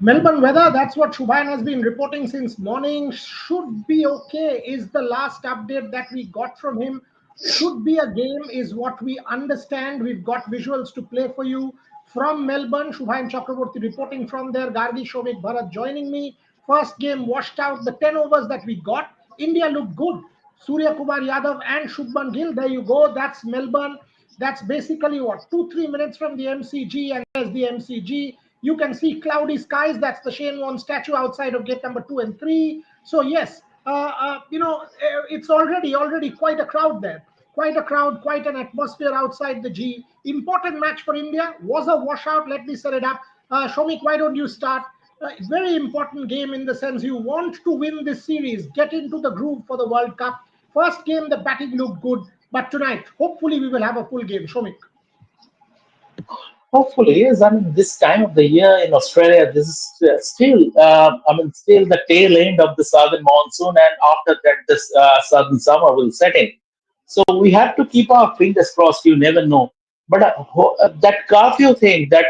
Melbourne weather, that's what Shubhan has been reporting since morning. Should be okay, is the last update that we got from him. Should be a game, is what we understand. We've got visuals to play for you from Melbourne. Shubhan Chakraborty reporting from there. Gargi, Shomik, Bharat joining me. First game washed out. The 10 overs that we got, India looked good. Surya Kumar Yadav and Shubman Gill. There you go. That's Melbourne. That's basically what, 2-3 minutes from the MCG, and there's the MCG. You can see cloudy skies. That's the Shane Warne statue outside of gate number 2 and 3. So yes, it's already quite a crowd there. Quite a crowd, quite an atmosphere outside the G. Important match for India. Was a washout. Let me set it up. Shomik, why don't you start? Very important game in the sense you want to win this series, get into the groove for the World Cup. First game, the batting looked good, but tonight, hopefully, we will have a full game. Shomik. Hopefully, yes. I mean, this time of the year in Australia, this is still the tail end of the southern monsoon, and after that, this southern summer will set in. So we have to keep our fingers crossed. You never know. But that curfew thing that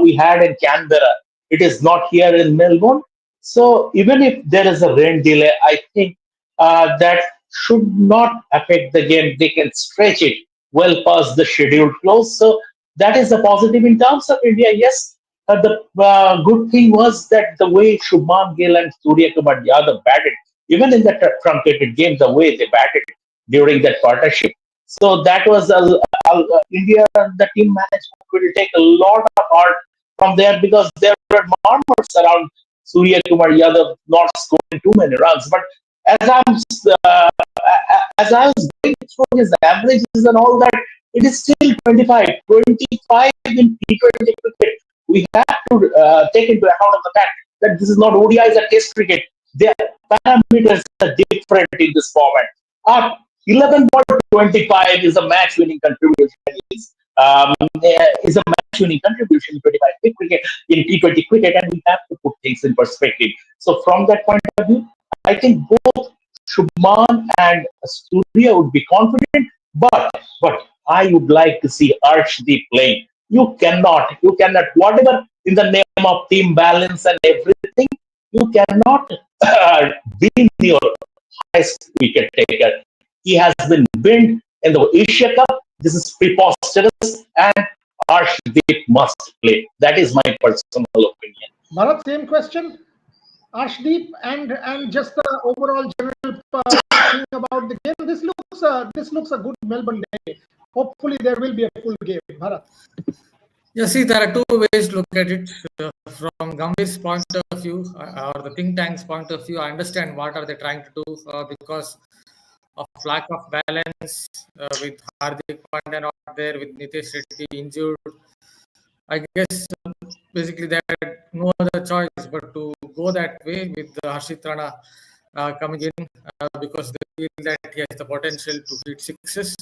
we had in Canberra, it is not here in Melbourne. So even if there is a rain delay, I think that should not affect the game. They can stretch it well past the scheduled close. So that is the positive in terms of India. Yes, the good thing was that the way Shubman Gill and Surya Kumar Yadav batted, even in the truncated game, the way they batted during that partnership. So that was India and the team management will take a lot of heart from there, because there were murmurs around Surya Kumar Yadav not scoring too many runs. But as I'm uh, as I was going through his averages and all that, it is still 25 in T20 cricket. We have to take into account of the fact that this is not ODIs or Test cricket. Their parameters are different in this format. 11.25 is a match-winning contribution. Is a match-winning contribution in 25 cricket, in T20 cricket, and we have to put things in perspective. So from that point of view, I think both Shubman and Surya would be confident, but I would like to see Arshdeep playing. You cannot, whatever in the name of team balance and everything, you cannot win your highest wicket taker. He has been binned in the Asia Cup. This is preposterous, and Arshdeep must play. That is my personal opinion. Bharat, same question. Arshdeep and just the overall general thing about the game. This looks a good Melbourne day. Hopefully, there will be a full game. Bharat. Yeah, see, there are two ways to look at it. From Gambhir's point of view, or the think tank's point of view, I understand what are they trying to do, because of lack of balance, with Hardik Pandya not there, with Nitesh Reddy injured. I guess basically they had no other choice but to go that way with Harshit Rana coming in, because they feel that he has the potential to hit sixes.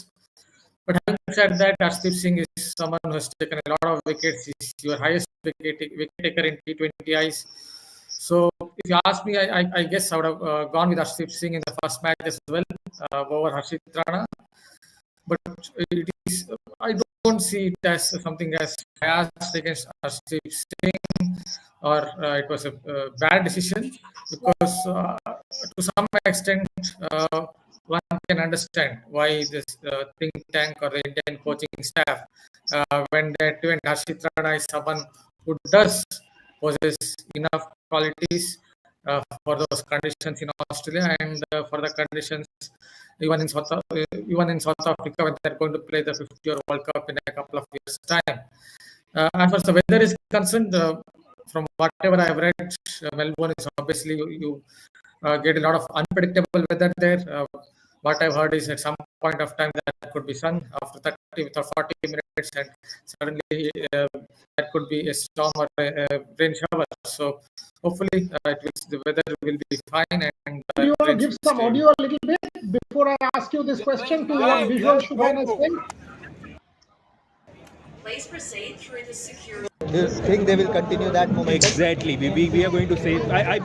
But having said that, Arshdeep Singh is someone who has taken a lot of wickets. He's your highest wicket taker in T20Is. So if you ask me, I guess I would have gone with Arshdeep Singh in the first match as well, over Harshit Rana. But it is, I don't see it as something as biased against Arshdeep Singh, or it was a bad decision, because to some extent one can understand why this think tank or the Indian coaching staff, when Harshit Rana is someone who does possess enough qualities for those conditions in Australia, and for the conditions even in South Africa, when they're going to play the 50-year World Cup in a couple of years' time. As far as the weather is concerned, from whatever I have read, Melbourne is obviously you get a lot of unpredictable weather there. What I've heard is at some point of time that could be sun after 30 or 40 minutes, and suddenly that could be a storm or a rain shower. So hopefully the weather will be fine. And do you want to give some audio a little bit before I ask you this question to what visual Shubhan has sent? Please proceed through the security. Do you think they will continue that momentum? Exactly. We are going to say. I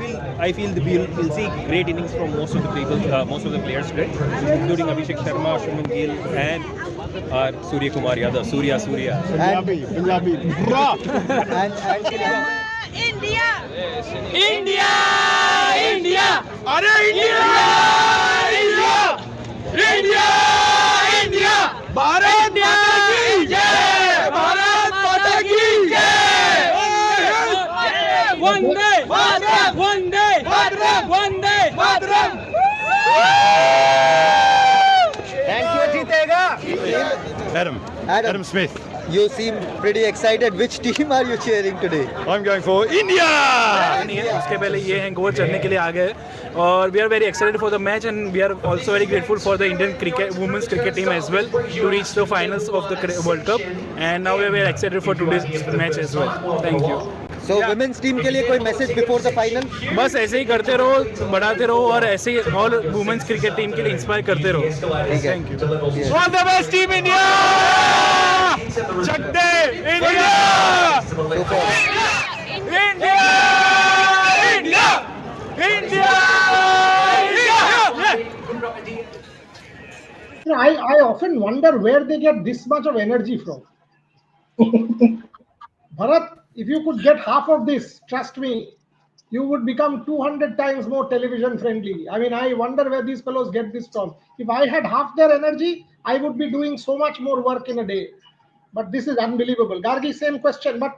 feel we'll see great innings from most of the people, most of the players today, including Abhishek Sharma, Shubman Gill, and Surya Kumar Yadav. Surya. And India! India! India! Are India! India! India! India! Bharat Mata ki jai! Bharat Mata ki jai! Vande Mataram! Vande Mataram! Vande Mataram! Thank you, Jitega. Adam Smith. You seem pretty excited. Which team are you cheering today? I'm going for India. उसके पहले ये हैं गोल चढ़ने के लिए आ गए और we are very excited for the match and we are also very grateful for the Indian cricket women's cricket team as well to reach the finals of the World Cup and now we are very excited for today's match as well. Thank you. So women's team के लिए कोई message before the final? बस ऐसे ही करते रहो, बढ़ाते रहो और ऐसे ही all women's cricket team के लिए inspire करते रहो. Thank you. All the best, Team India. Chak de India. Super. India. India. India. I often wonder where they get this much of energy from. Bharat, if you could get half of this, trust me, you would become 200 times more television friendly. I mean, I wonder where these fellows get this from. If I had half their energy, I would be doing so much more work in a day. But this is unbelievable. Gargi, same question. But,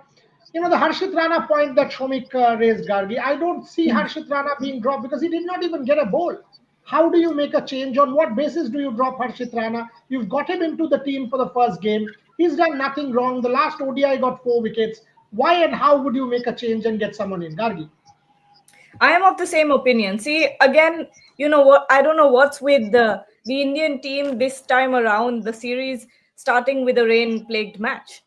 the Harshit Rana point that Shomik raised, Gargi, I don't see Harshit Rana being dropped because he did not even get a bowl. How do you make a change? On what basis do you drop Harshit Rana? You've got him into the team for the first game. He's done nothing wrong. The last ODI got 4 wickets. Why and how would you make a change and get someone in? Gargi? I am of the same opinion. See, again, what? I don't know what's with the Indian team this time around, the series starting with a rain-plagued match.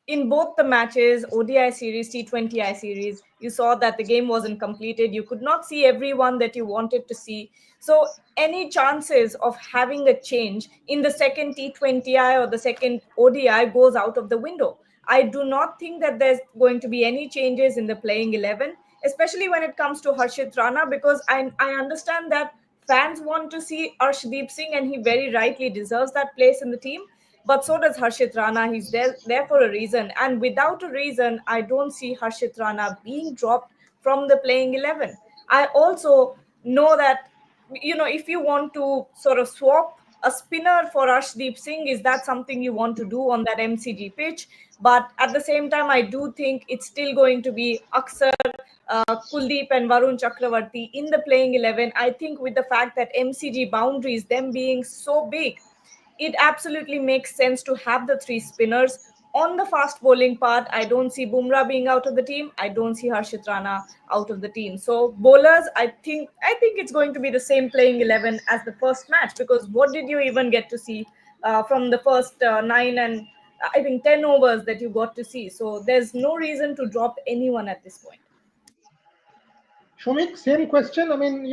In both the matches, ODI series, T20I series, you saw that the game wasn't completed. You could not see everyone that you wanted to see. So any chances of having a change in the second T20I or the second ODI goes out of the window. I do not think that there's going to be any changes in the playing 11, especially when it comes to Harshit Rana, because I understand that fans want to see Arshdeep Singh and he very rightly deserves that place in the team. But so does Harshit Rana. He's there for a reason. And without a reason, I don't see Harshit Rana being dropped from the playing 11. I also know that, if you want to sort of swap a spinner for Arshdeep Singh, is that something you want to do on that MCG pitch? But at the same time, I do think it's still going to be Aksar, Kuldeep and Varun Chakravarti in the playing 11. I think with the fact that MCG boundaries, them being so big, it absolutely makes sense to have the 3 spinners. On the fast bowling part, I don't see Bumrah being out of the team. I don't see Harshit Rana out of the team. So bowlers, I think it's going to be the same playing 11 as the first match, because what did you even get to see from the first 9 and I think 10 overs that you got to see? So there's no reason to drop anyone at this point. Shomik, same question. I mean,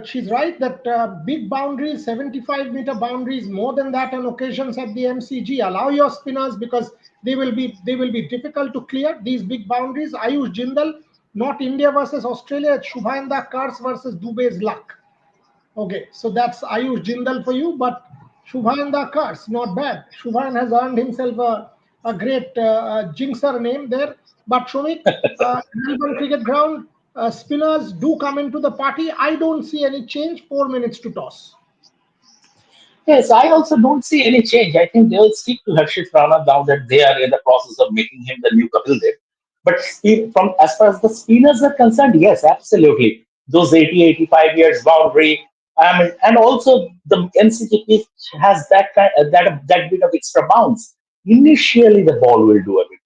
she's right that big boundaries, 75-meter boundaries, more than that on occasions at the MCG, allow your spinners because they will be difficult to clear these big boundaries. Ayush Jindal, not India versus Australia, it's Shubhainda Kars versus Dubey's luck. Okay, so that's Ayush Jindal for you, but Shubhainda Kars, not bad. Shubhan has earned himself a great jinxer name there. But Shomik, Melbourne Cricket Ground, spinners do come into the party. I don't see any change. 4 minutes to toss. Yes, I also don't see any change. I think they'll stick to Harshit Rana now that they are in the process of making him the new Kapil Dev. But from as far as the spinners are concerned, yes, absolutely. Those 80, 85 years boundary. I mean, and also the MCG pitch has that bit of extra bounce. Initially, the ball will do a bit.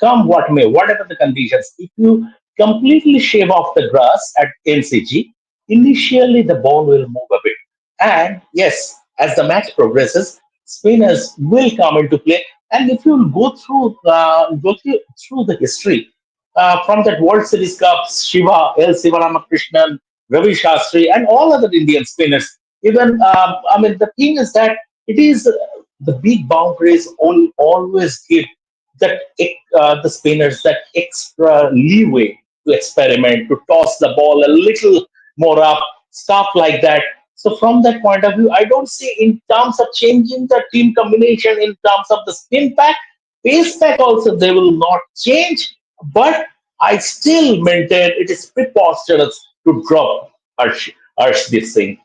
Come what may, whatever the conditions. If you completely shave off the grass at MCG, initially the ball will move a bit. And yes, as the match progresses, spinners will come into play. And if you go through the history from that World Series Cup, Shiva, L. Sivaramakrishnan, Ravi Shastri, and all other Indian spinners. Even the thing is that it is the big boundaries always give that the spinners that extra leeway to experiment, to toss the ball a little more up, stuff like that. So from that point of view, I don't see in terms of changing the team combination, in terms of the spin pack, pace pack also they will not change. But I still maintain it is preposterous to drop Arshdeep Singh.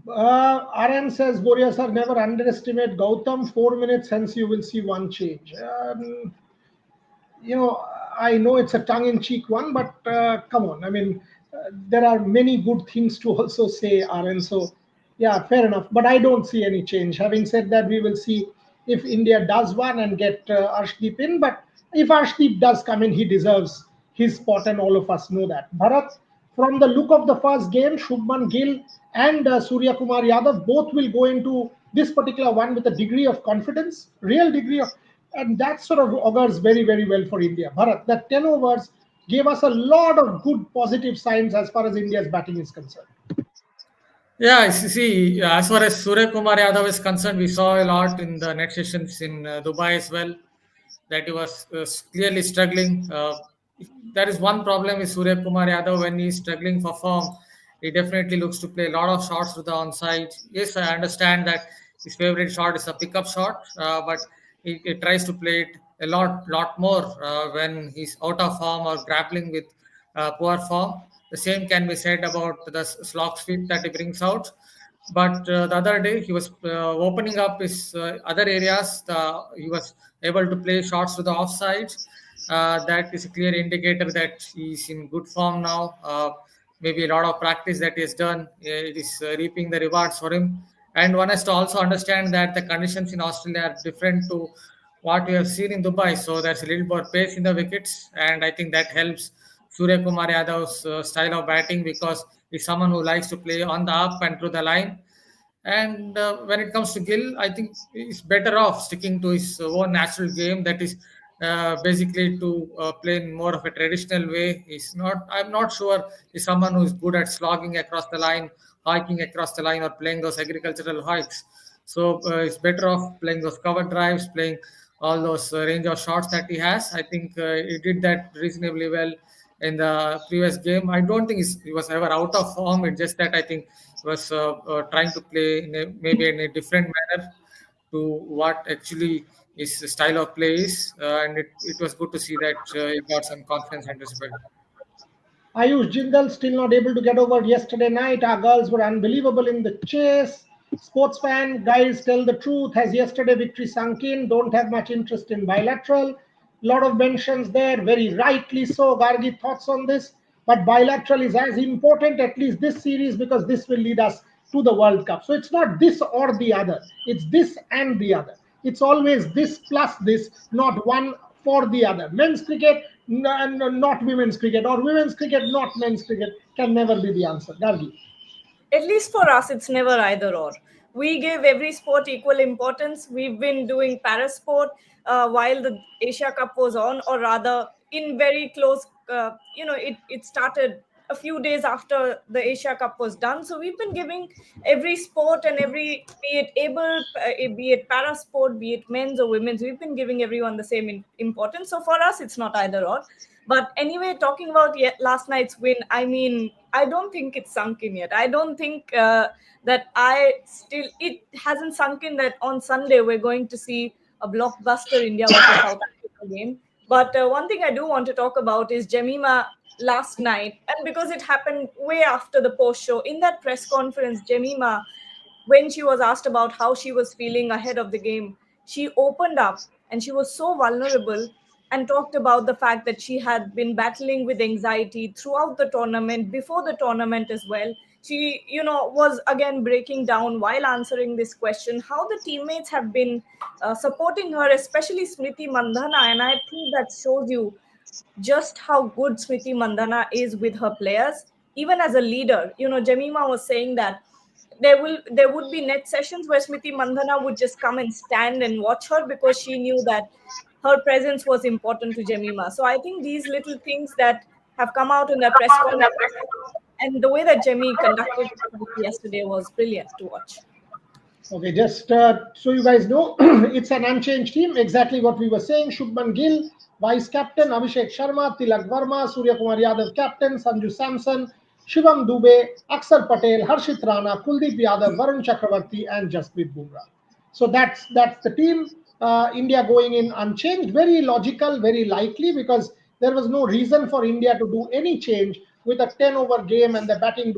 RN says, Boria sir, never underestimate Gautam. 4 minutes, hence you will see one change. You know, I know it's a tongue-in-cheek one, but come on. I mean, there are many good things to also say, RN. So, yeah, fair enough. But I don't see any change. Having said that, we will see if India does one and get Arshdeep in. But if Arshdeep does come in, he deserves his spot, and all of us know that. Bharat, from the look of the first game, Shubman Gill and Surya Kumar Yadav both will go into this particular one with a degree of confidence, real degree of, and that sort of augurs very, very well for India. Bharat, that 10 overs gave us a lot of good positive signs as far as India's batting is concerned. Yeah, see, as far as Surya Kumar Yadav is concerned, we saw a lot in the net sessions in Dubai as well, that he was clearly struggling. There is one problem with Surya Kumar Yadav when he's struggling for form. He definitely looks to play a lot of shots to the onside. Yes, I understand that his favorite shot is a pickup shot, but he tries to play it a lot more when he's out of form or grappling with poor form. The same can be said about the slog speed that he brings out. But the other day, he was opening up his other areas. He was able to play shots to the offside. That is a clear indicator that he's in good form now. Maybe a lot of practice that he has done, it is reaping the rewards for him. And one has to also understand that the conditions in Australia are different to what we have seen in Dubai. So there's a little more pace in the wickets, and I think that helps Surya Kumar Yadav's style of batting, because he's someone who likes to play on the up and through the line. And when it comes to Gill, I think he's better off sticking to his own natural game. That is basically to play in more of a traditional way. He's not. I'm not sure he's someone who is good at slogging across the line, hiking across the line, or playing those agricultural hikes. So it's better off playing those cover drives, playing all those range of shots that he has. I think he did that reasonably well in the previous game. I don't think he was ever out of form. It's just that I think he was trying to play maybe in a different manner to what actually his style of play is. And it was good to see that he got some confidence and respect. Ayush Jindal still not able to get over yesterday night. Our girls were unbelievable in the chase. Sports fan, guys, tell the truth. Has yesterday victory sunk in? Don't have much interest in bilateral. Lot of mentions there, very rightly so. Gargi, thoughts on this? But bilateral is as important, at least this series, because this will lead us to the World Cup. So it's not this or the other. It's this and the other. It's always this plus this, not one for the other. Men's cricket, not women's cricket, or women's cricket, not men's cricket, can never be the answer. Gargi. At least for us, it's never either or. We give every sport equal importance. We've been doing parasport while the Asia Cup was on, or rather in very close, it started a few days after the Asia Cup was done. So we've been giving every sport and every, be it parasport, be it men's or women's, we've been giving everyone the same importance. So for us, it's not either or. But anyway, talking about last night's win, I mean, I don't think it's sunk in yet. I don't think it hasn't sunk in that on Sunday we're going to see a blockbuster India versus South Africa game. But one thing I do want to talk about is Jemima last night. And because it happened way after the post show, in that press conference, Jemima, when she was asked about how she was feeling ahead of the game, she opened up and she was so vulnerable and talked about the fact that she had been battling with anxiety throughout the tournament, before the tournament as well. She, was again breaking down while answering this question, how the teammates have been supporting her, especially Smriti Mandhana. And I think that shows you just how good Smriti Mandhana is with her players, even as a leader. Jemima was saying that there would be net sessions where Smriti Mandhana would just come and stand and watch her, because she knew that her presence was important to Jemima. So I think these little things that have come out in that press conference, and the way that Jemmy conducted yesterday was brilliant to watch. Okay, just so you guys know, it's an unchanged team. Exactly what we were saying. Shubman Gill, vice captain. Abhishek Sharma, Tilak Verma, Surya Kumar Yadav, captain. Sanju Samson, Shivam Dubey, Aksar Patel, Harshit Rana, Kuldeep Yadav, Varun Chakravarti, and Jasprit Bumrah. So that's the team. India going in unchanged. Very logical, very likely, because there was no reason for India to do any change with a 10-over game and the batting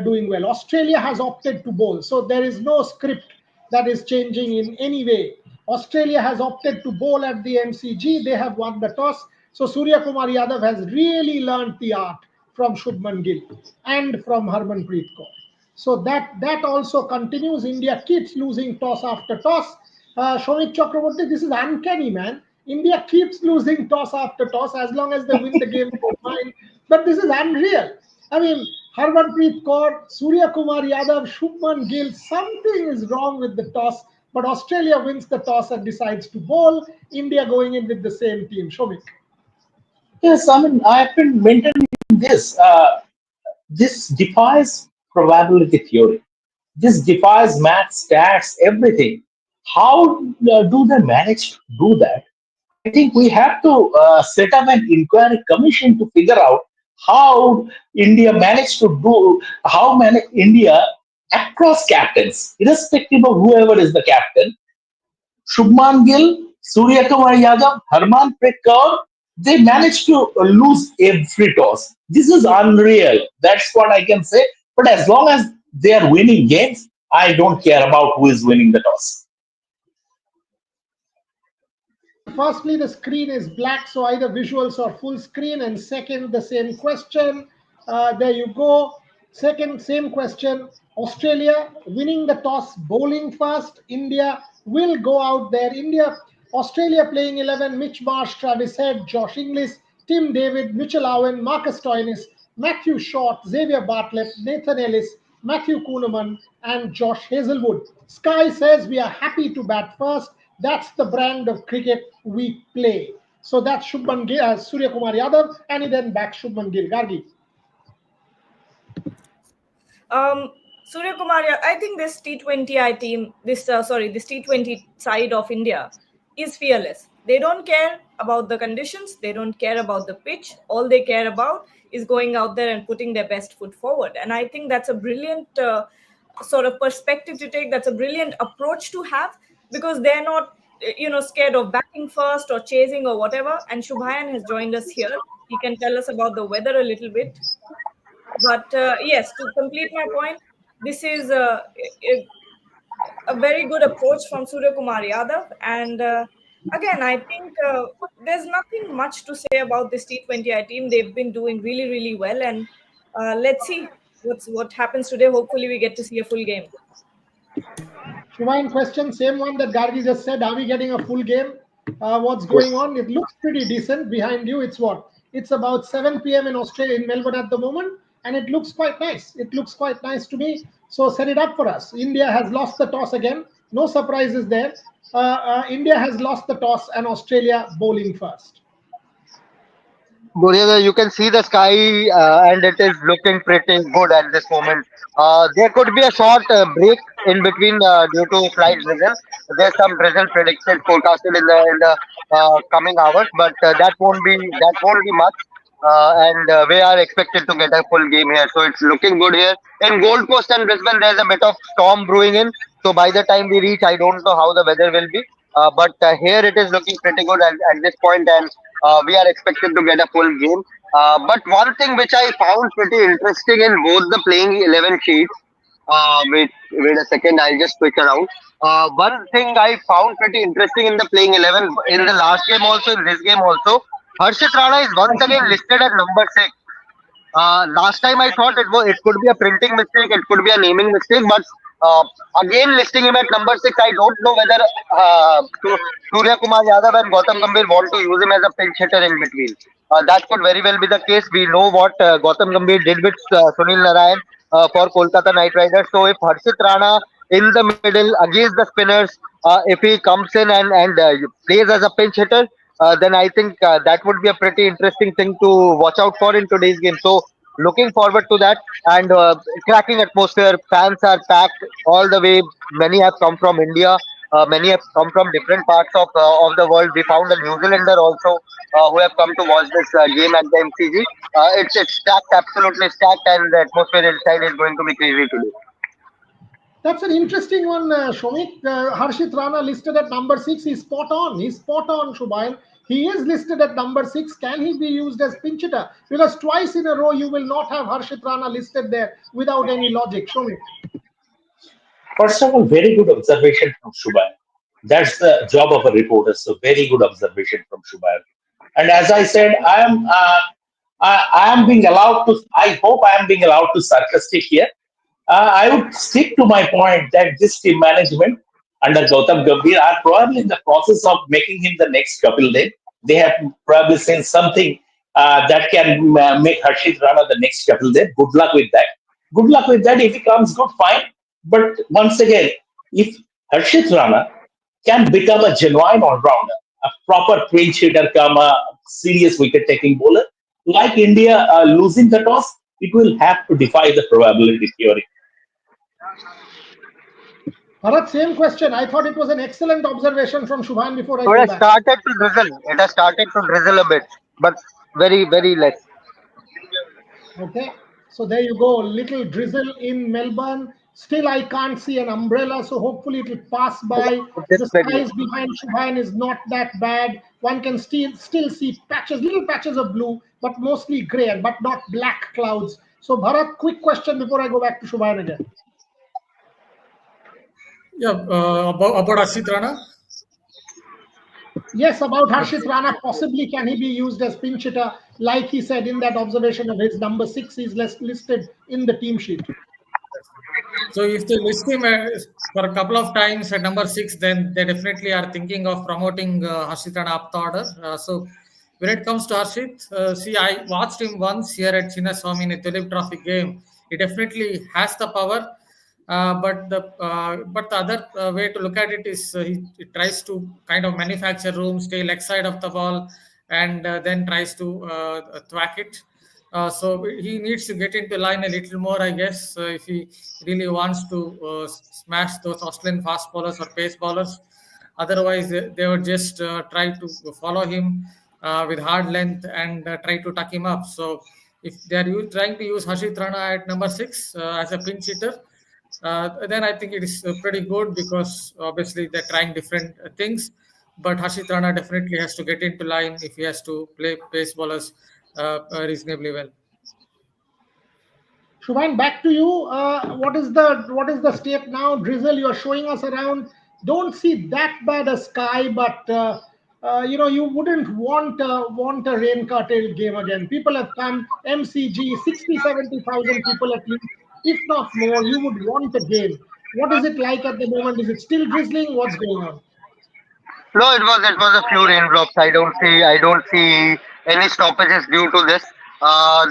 doing well. Australia has opted to bowl, so there is no script that is changing in any way. Australia has opted to bowl at the MCG. They have won the toss. So Surya Kumar Yadav has really learnt the art from Shubman Gill and from Harmanpreet Kaur. So that also continues. India keeps losing toss after toss. Shomik Chakraborty, this is uncanny, man. India keeps losing toss after toss as long as they win the game. Fine. But this is unreal. I mean, Harmanpreet Kaur, Surya Kumar Yadav, Shubman Gill, something is wrong with the toss. But Australia wins the toss and decides to bowl. India going in with the same team. Shomik. Yes, I mean, I've been maintaining this. This defies probability theory. This defies math, stats, everything. How do they manage to do that? I think we have to set up an inquiry commission to figure out how India managed to do, how India across captains, irrespective of whoever is the captain, Shubman Gill, Surya Kumar Yadav, Harmanpreet Kaur, they managed to lose every toss. This is unreal. That's what I can say. But as long as they are winning games, I don't care about who is winning the toss. Firstly, the screen is black, so either visuals or full screen. And second, the same question. There you go. Second, same question. Australia winning the toss, bowling first. India will go out there. Australia playing 11, Mitch Marsh, Travis Head, Josh Inglis, Tim David, Mitchell Owen, Marcus Stoinis, Matthew Short, Xavier Bartlett, Nathan Ellis, Matthew Kuhneman, and Josh Hazelwood. Sky says we are happy to bat first. That's the brand of cricket we play. So that's Surya Kumar Yadav, and he then backs Shubman Gill. Gargi. Surya Kumar, I think this T20I team, this T20 side of India is fearless. They don't care about the conditions. They don't care about the pitch. All they care about is going out there and putting their best foot forward. And I think that's a brilliant sort of perspective to take. That's a brilliant approach to have, because they're not, scared of batting first or chasing or whatever. And Shubhayan has joined us here. He can tell us about the weather a little bit. But yes, to complete my point, this is a very good approach from Surya Kumar Yadav. And again, I think there's nothing much to say about this T20I team. They've been doing really, really well. And let's see what happens today. Hopefully, we get to see a full game. Shubhayan, question, same one that Gargi just said. Are we getting a full game? What's going on? It looks pretty decent. Behind you, it's what? It's about 7 p.m. in Australia, in Melbourne at the moment. And it looks quite nice. It looks quite nice to me. So set it up for us. India has lost the toss again. No surprises there. India has lost the toss and Australia bowling first. Gurinder, you can see the sky and it is looking pretty good at this moment. There could be a short break in between due to slight drizzle. There's some drizzle predicted forecasted in the coming hours, but that won't be much. And we are expected to get a full game here, so it's looking good here. In Gold Coast and Brisbane, there's a bit of storm brewing in. So by the time we reach, I don't know how the weather will be. But here it is looking pretty good at this point, and we are expected to get a full game. But one thing which I found pretty interesting in both the playing 11 sheets. Wait a second, I'll just switch around. One thing I found pretty interesting in the playing 11 in the last game also, in this game also, Harshit Rana is once again listed at number 6. Last time I thought it could be a printing mistake, it could be a naming mistake, but again listing him at number 6, I don't know whether Surya Kumar Yadav and Gautam Gambhir want to use him as a pinch hitter in between. That could very well be the case. We know what Gautam Gambhir did with Sunil Narayan for Kolkata Knight Riders. So if Harshit Rana in the middle against the spinners, if he comes in and plays as a pinch hitter, then I think that would be a pretty interesting thing to watch out for in today's game. So looking forward to that, and cracking atmosphere. Fans are packed all the way. Many have come from India. Many have come from different parts of the world. We found a New Zealander also who have come to watch this game at the MCG. It's stacked, absolutely stacked, and the atmosphere inside is going to be crazy today. That's an interesting one, Shomik. Harshit Rana listed at number 6. He's spot on. He's spot on, Shubhayan. He is listed at number 6. Can he be used as pinch hitter? Because twice in a row you will not have Harshit Rana listed there without any logic. Shomik. First of all, very good observation from Shubham. That's the job of a reporter. So very good observation from Shubham. And as I said, I am being allowed to. I hope I am being allowed to sarcastic here. I would stick to my point that this team management under Gautam Gambhir are probably in the process of making him the next Kapil Dev. They have probably seen something that can make Harshit Rana the next Kapil Dev. Good luck with that. Good luck with that. If he comes good, fine. But once again, if Harshit Rana can become a genuine all-rounder, a proper pinch hitter, come a serious wicket-taking bowler, like India losing the toss, it will have to defy the probability theory. Bharat, same question. I thought it was an excellent observation from Shubhan before I So it go has back. started to drizzle. It has started to drizzle a bit, but very, very less. Okay, so there you go. Little drizzle in Melbourne. Still, I can't see an umbrella, so hopefully it will pass by. Just The very skies behind Shubhain is not that bad. One can still see patches, little patches of blue, but mostly grey, but not black clouds. So, Bharat, quick question before I go back to Shubhain again. Yeah, about Harshit Rana. Yes, about Harshit Rana, possibly can he be used as pinch hitter? Like he said in that observation of his, number 6 is listed in the team sheet. So if they list him for a couple of times at number 6, then they definitely are thinking of promoting Harshit Rana up the order. So when it comes to Harshit, see, I watched him once here at Chinnaswamy in a Tulip Trophy game. He definitely has the power, but the other way to look at it is he tries to kind of manufacture room, stay leg side of the ball, and then tries to thwack it. So he needs to get into line a little more, I guess, if he really wants to smash those Australian fast bowlers or pace bowlers. Otherwise, they would just try to follow him with hard length and try to tuck him up. So if they are trying to use Harshit Rana at number 6 as a pinch hitter, then I think it is pretty good because obviously they're trying different things. But Harshit Rana definitely has to get into line if he has to play pace bowlers reasonably well. Shubhain, back to you. What is the state now? Drizzle, you're showing us around. Don't see that bad a sky, but you wouldn't want a rain curtailed game again. People have come, MCG, 60, 70,000 people at least, if not more. You would want a game. What is it like at the moment? Is it still drizzling? What's going on? no. It was a few raindrops. I don't see any stoppages due to this.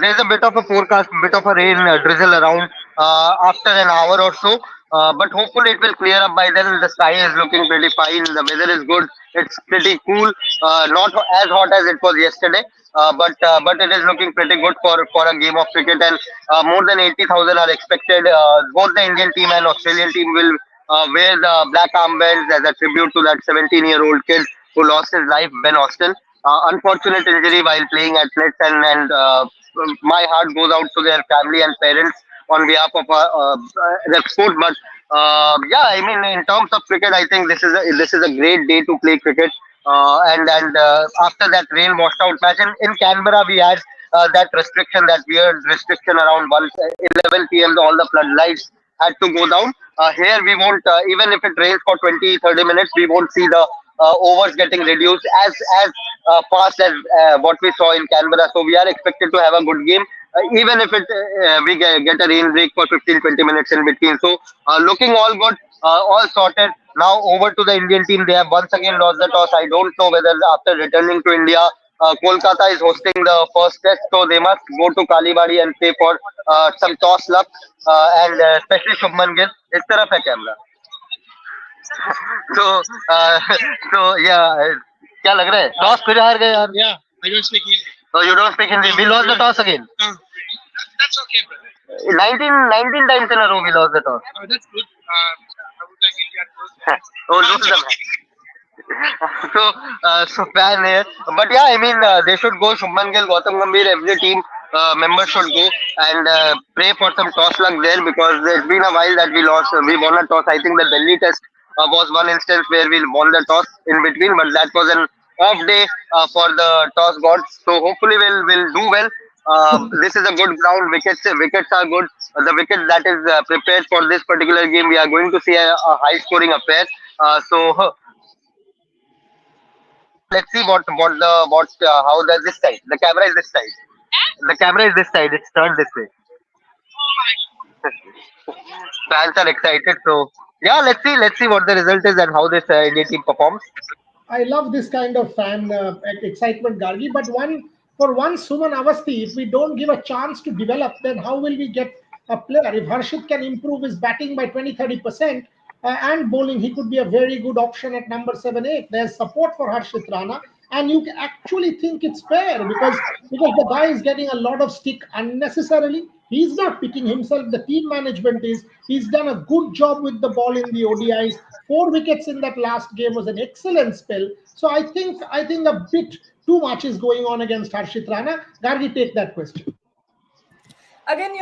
There's a bit of a forecast, bit of a rain drizzle around after an hour or so. But hopefully it will clear up by then. The sky is looking pretty fine. The weather is good. It's pretty cool. Not as hot as it was yesterday. But it is looking pretty good for a game of cricket, and more than 80,000 are expected. Both the Indian team and Australian team will wear the black armbands as a tribute to that 17-year-old kid who lost his life, Ben Austin. Unfortunate injury while playing at Nets, and my heart goes out to their family and parents on behalf of the sport. But yeah, I mean, in terms of cricket, I think this is a great day to play cricket. And after that rain washed out match in Canberra, we had that restriction, that weird restriction around 11 p.m. All the floodlights had to go down. Here we won't, even if it rains for 20, 30 minutes, we won't see the overs getting reduced as fast as what we saw in Canberra. So we are expected to have a good game, even if we get a rain break for 15, 20 minutes in between. So looking all good, all sorted. Now over to the Indian team. They have once again lost the toss. I don't know whether after returning to India, Kolkata is hosting the first test, so they must go to Kalibadi and pay for some toss luck, and especially Shubman Gill. इस तरफ है camera. So so yeah, क्या लग रहा है? Toss फिर हार गए यार. Yeah, I don't speak Hindi. So you don't speak Hindi. We lost the toss again. That's okay, brother. 19 times in a row we lost the toss. That's good. I would like India to lose. Oh, lose them. So fan here, but yeah, I mean they should go. Shubman Gill, Gautam Gambhir, every team members should go and pray for some toss luck there, because it's been a while that we lost. We won a toss. I think the Delhi test was one instance where we won the toss in between, but that was an off day for the toss gods. So hopefully we'll do well. This is a good ground. Wickets are good. The wicket that is prepared for this particular game, we are going to see a high scoring affair. So let's see what how does this side. The camera is this side. The camera is this side. It's turned this way. Fans are excited. So yeah, let's see what the result is and how this Indian team performs. I love this kind of fan excitement, Gargi. But for one, Suman Avasti, if we don't give a chance to develop, then how will we get a player? If Harshit can improve his batting by 20-30% and bowling, he could be a very good option at number 7-8. There's support for Harshit Rana, and you actually think it's fair because the guy is getting a lot of stick unnecessarily. He's not picking himself. The team management is. He's done a good job with the ball in the ODIs. 4 wickets in that last game was an excellent spell. So I think a bit too much is going on against Harshit Rana. Gargi, take that question. Again,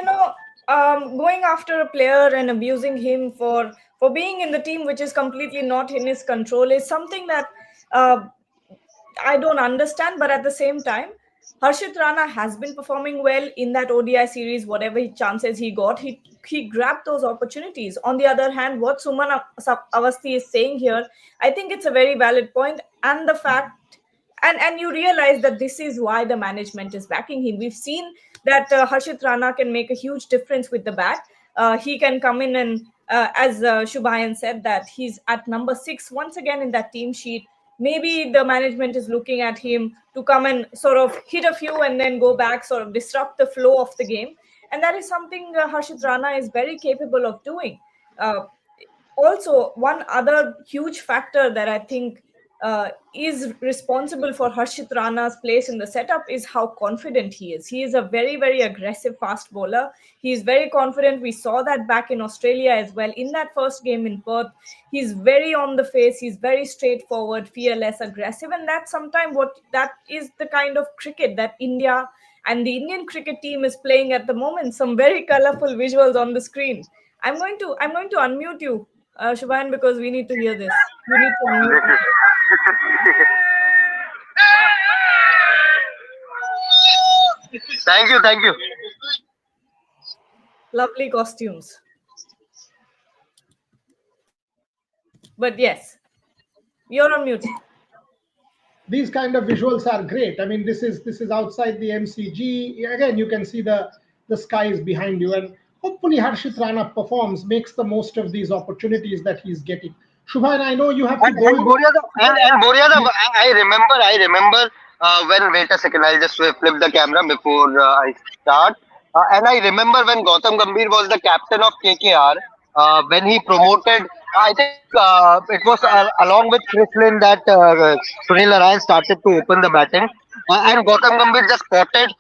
going after a player and abusing him for being in the team which is completely not in his control is something that I don't understand. But at the same time, Harshit Rana has been performing well in that ODI series. Whatever chances he got, he grabbed those opportunities. On the other hand, what Suman Avasti is saying here, I think it's a very valid point. And the fact, and you realize that this is why the management is backing him. We've seen that Harshit Rana can make a huge difference with the bat. He can come in and, as Shubhayan said, that he's at number 6 once again in that team sheet. Maybe the management is looking at him to come and sort of hit a few and then go back, sort of disrupt the flow of the game. And that is something Harshit Rana is very capable of doing. Also, one other huge factor that I think is responsible for Harshit Rana's place in the setup is how confident he is. He is a very, very aggressive fast bowler. He is very confident. We saw that back in Australia as well. In that first game in Perth, he's very on the face. He's very straightforward, fearless, aggressive. And that's sometimes that is the kind of cricket that India and the Indian cricket team is playing at the moment. Some very colorful visuals on the screen. I'm going to unmute you, Shubhayan, because we need to hear this. We need to unmute you. Thank you. Lovely costumes. But yes, you're on mute. These kind of visuals are great. I mean, this is outside the MCG. Again, you can see the skies behind you, and hopefully Harshit Rana performs, makes the most of these opportunities that he's getting. Shubhayan, I know you have to go. And Boryada, I remember when, wait a second, I'll just flip the camera before I start. And I remember when Gautam Gambhir was the captain of KKR, when he promoted, I think it was along with Chris Lynn that Sunil Narayan started to open the batting. And Gautam Gambhir just spotted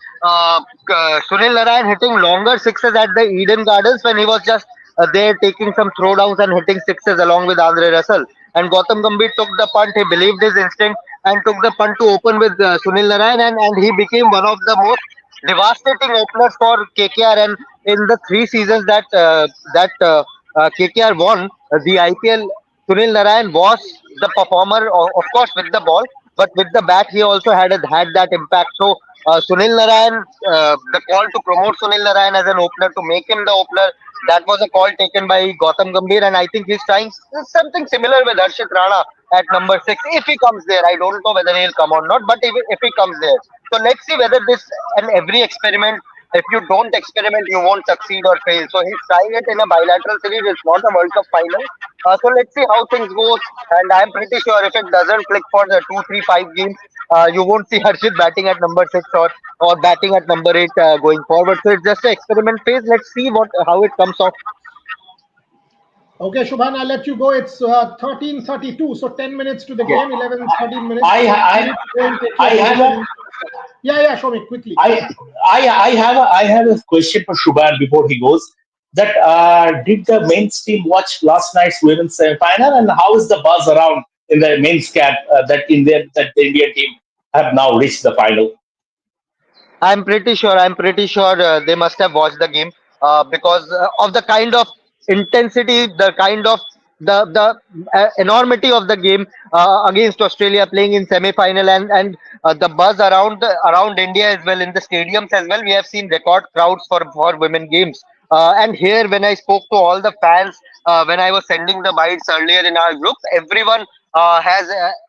Sunil Narayan hitting longer sixes at the Eden Gardens when he was just there taking some throwdowns and hitting sixes along with Andre Russell. And Gautam Gambhir took the punt. He believed his instinct and took the punt to open with Sunil Narayan, and he became one of the most devastating openers for KKR. And in the 3 seasons that KKR won the IPL, Sunil Narayan was the performer, of course, with the ball, but with the bat, he also had that impact. So Sunil Narayan, the call to promote Sunil Narayan as an opener, to make him the opener, that was a call taken by Gautam Gambhir, and I think he's trying something similar with Harshit Rana at number 6. If he comes there, I don't know whether he'll come or not, but if he comes there, so let's see whether this, and every experiment, if you don't experiment, you won't succeed or fail. So he's trying it in a bilateral series. It's not a World Cup final. So let's see how things go. And I'm pretty sure if it doesn't click for the 2, 3, 5 games, you won't see Harshit batting at number 6 or batting at number 8 going forward. So it's just an experiment phase. Let's see how it comes off. Okay, Shubhan, I'll let you go. It's 13:32, so 10 minutes to the game, 11, 13 minutes. Yeah, show me quickly. I have a question for Shubhan before he goes. That did the men's team watch last night's women's semi-final, and how is the buzz around in the men's camp that the Indian team have now reached the final? I'm pretty sure. They must have watched the game because of the kind of intensity, the kind of the enormity of the game against Australia, playing in semi-final, and the buzz around India as well in the stadiums as well. We have seen record crowds for women games. And here, when I spoke to all the fans, when I was sending the bites earlier in our group, everyone has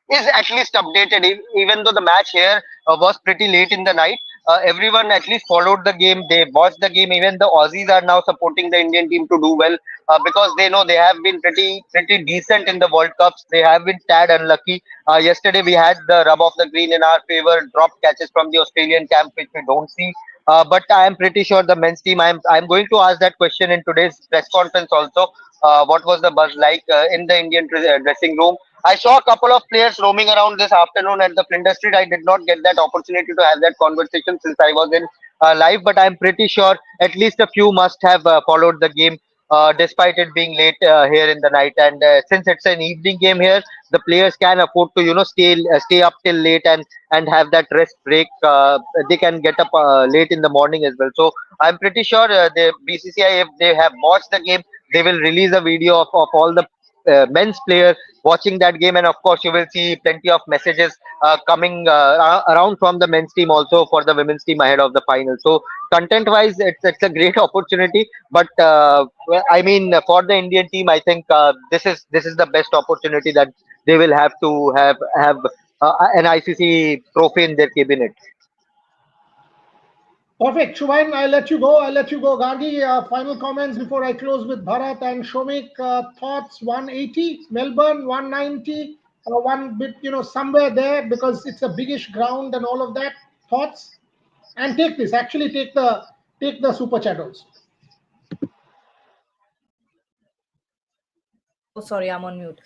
is at least updated. Even though the match here was pretty late in the night, everyone at least followed the game. They watched the game. Even the Aussies are now supporting the Indian team to do well because they know they have been pretty decent in the World Cups. They have been tad unlucky. Yesterday we had the rub of the green in our favor, dropped catches from the Australian camp, which we don't see. But I am pretty sure the men's team. I'm going to ask that question in today's press conference also. What was the buzz like in the Indian dressing room? I saw a couple of players roaming around this afternoon at the Flinders Street. I did not get that opportunity to have that conversation since I was in live, but I'm pretty sure at least a few must have followed the game. Despite it being late here in the night, and since it's an evening game here, the players can afford to stay up till late and have that rest break. They can get up late in the morning as well. So I'm pretty sure the BCCI, if they have watched the game, they will release a video of all the men's players watching that game, and of course you will see plenty of messages coming around from the men's team also for the women's team ahead of the final. So content wise, it's a great opportunity, but well, I mean, for the Indian team, I think this is the best opportunity that they will have to have an ICC trophy in their cabinet. Perfect. Shubhain, I'll let you go. Gargi, final comments before I close with Bharat and Shomik. Thoughts 180, Melbourne 190, one bit, somewhere there because it's a biggish ground and all of that. Thoughts? And take this. Actually, take the super chat also. Oh, sorry, I'm on mute.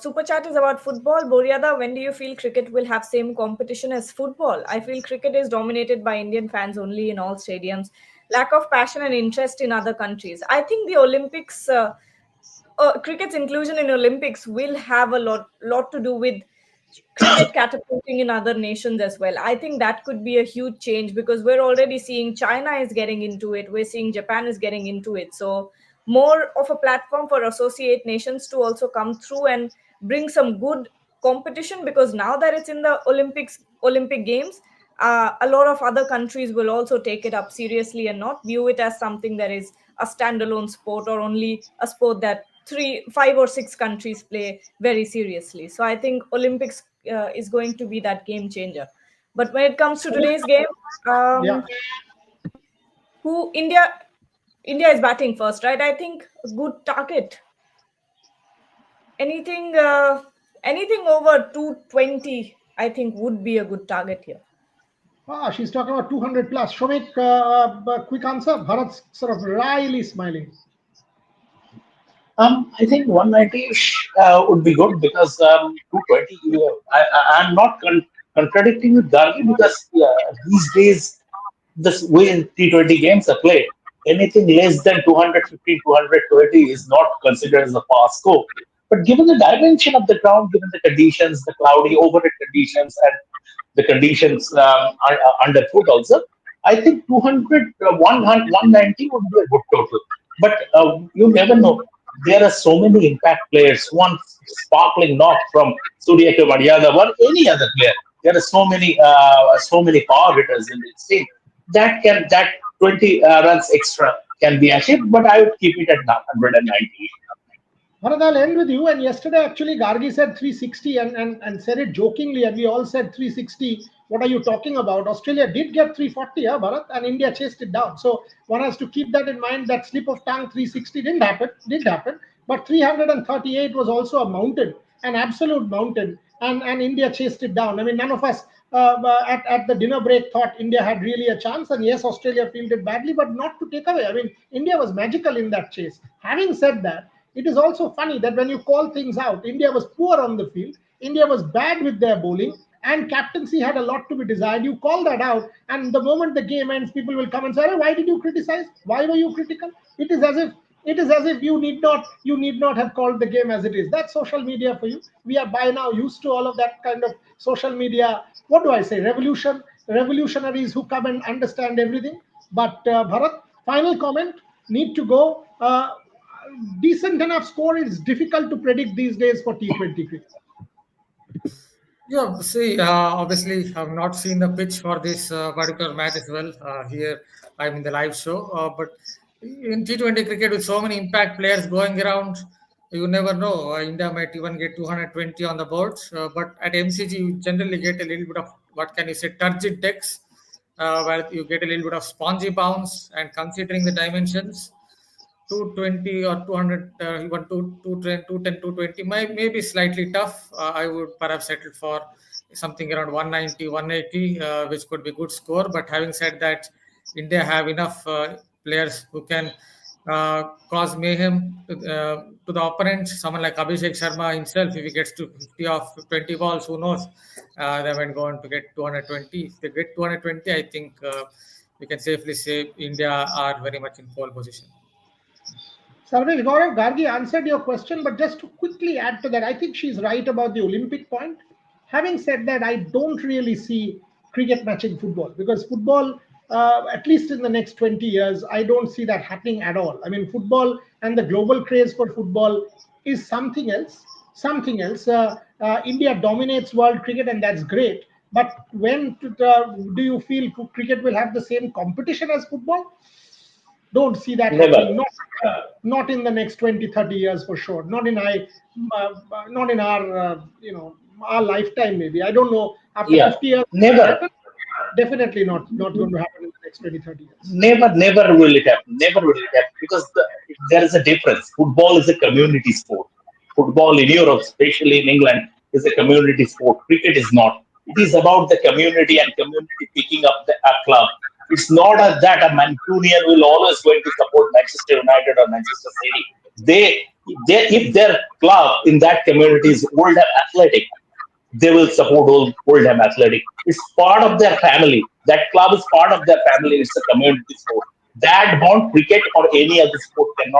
Super chat is about football. Boryada, when do you feel cricket will have same competition as football? I feel cricket is dominated by Indian fans only in all stadiums. Lack of passion and interest in other countries. I think the Olympics, cricket's inclusion in Olympics will have a lot to do with cricket catapulting in other nations as well. I think that could be a huge change because we're already seeing China is getting into it. We're seeing Japan is getting into it. So more of a platform for associate nations to also come through and bring some good competition because now that it's in the Olympic Games, a lot of other countries will also take it up seriously and not view it as something that is a standalone sport or only a sport that 5 or 6 countries play very seriously. So I think Olympics is going to be that game changer. But when it comes to today's game, Yeah. who India is batting first, right? I think a good target. Anything over 220, I think would be a good target here. She's talking about 200 plus. Shomik, quick answer. Bharat's sort of wryly smiling. I think 190 would be good because 220. I'm not contradicting with Gargi because these days the way T20 games are played, anything less than 250, 220 is not considered as a fast score. But given the dimension of the ground, given the conditions, the cloudy, overhead conditions, and the conditions underfoot also, I think 200, 190 would be a good total. But you never know. There are so many impact players. One sparkling knock from Surya Maryada or any other player. There are so many power hitters in this team that 20 runs extra can be achieved. But I would keep it at 190. Bharat, I'll end with you. And yesterday, actually, Gargi said 360 and said it jokingly, and we all said 360. What are you talking about? Australia did get 340, Bharat, and India chased it down. So one has to keep that in mind. That slip of tongue 360 did happen. But 338 was also a mountain, an absolute mountain, and India chased it down. I mean, none of us at the dinner break thought India had really a chance. And yes, Australia fielded badly, but not to take away. I mean, India was magical in that chase. Having said that, it is also funny that when you call things out, India was poor on the field, India was bad with their bowling, and captaincy had a lot to be desired. You call that out, and the moment the game ends, people will come and say, "Why did you criticize? Why were you critical?" It is as if you need not have called the game as it is. That's social media for you. We are by now used to all of that kind of social media. What do I say? Revolution. revolutionaries who come and understand everything. But Bharat, final comment, need to go. Decent enough score is difficult to predict these days for T20 cricket. Yeah, see, obviously, I've not seen the pitch for this particular match as well. Here, I'm in the live show. But in T20 cricket, with so many impact players going around, you never know. India might even get 220 on the boards. But at MCG, you generally get a little bit of, what can you say, turgid decks, where you get a little bit of spongy bounce. And considering the dimensions, 220 or 200, even 210, 220 may be slightly tough. I would perhaps settle for something around 190, 180, which could be good score. But having said that, India have enough players who can cause mayhem to the opponent. Someone like Abhishek Sharma himself, if he gets to 50 off 20 balls, who knows? They might go on to get 220. If they get 220, I think we can safely say India are very much in pole position. Sarvesh, Gaurav, Gargi answered your question, but just to quickly add to that, I think she's right about the Olympic point. Having said that, I don't really see cricket matching football, because football, at least in the next 20 years, I don't see that happening at all. I mean, football and the global craze for football is something else. Something else. India dominates world cricket, and that's great. But when do you feel cricket will have the same competition as football? Don't see that Never. happening. Not in the next 20, 30 years for sure. Not in our our lifetime. Maybe, I don't know. After Yeah, 50 years, never. definitely not going to happen in the next 20, 30 years. Never will it happen. Never will it happen, because there is a difference. Football is a community sport. Football in Europe, especially in England, is a community sport. Cricket is not. It is about the community and community picking up a club. It's not that a Mancunian will always going to support Manchester United or Manchester City. If their club in that community is Oldham Athletic, they will support Oldham Athletic. It's part of their family. That club is part of their family. It's a community sport. That bond cricket or any other sport can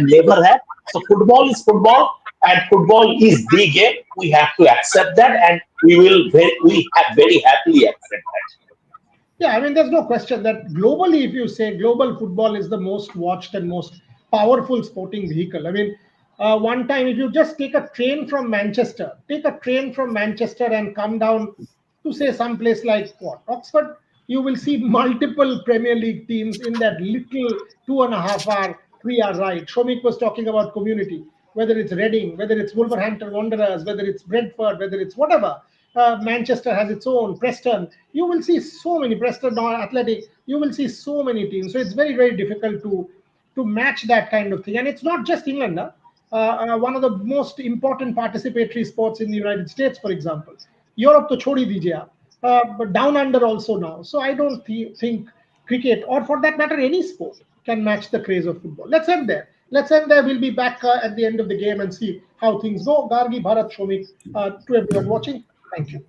never have. So football is football, and football is the game. We have to accept that, and we have very happily accept that. Yeah, I mean, there's no question that globally, if you say global football is the most watched and most powerful sporting vehicle. I mean, one time, if you just take a train from Manchester, and come down to say some place like what, Oxford, you will see multiple Premier League teams in that little 2.5 hour, 3 hour ride. Shomik was talking about community, whether it's Reading, whether it's Wolverhampton Wanderers, whether it's Brentford, whether it's whatever. Manchester has its own, Preston. You will see so many, Preston Athletic. You will see so many teams. So it's very, very difficult to match that kind of thing. And it's not just England. One of the most important participatory sports in the United States, for example. Europe to chodi dijiye aap. But down under also now. So I don't think cricket, or for that matter, any sport, can match the craze of football. Let's end there. We'll be back at the end of the game and see how things go. Gargi, Bharat, Shomik, to everyone watching, thank you.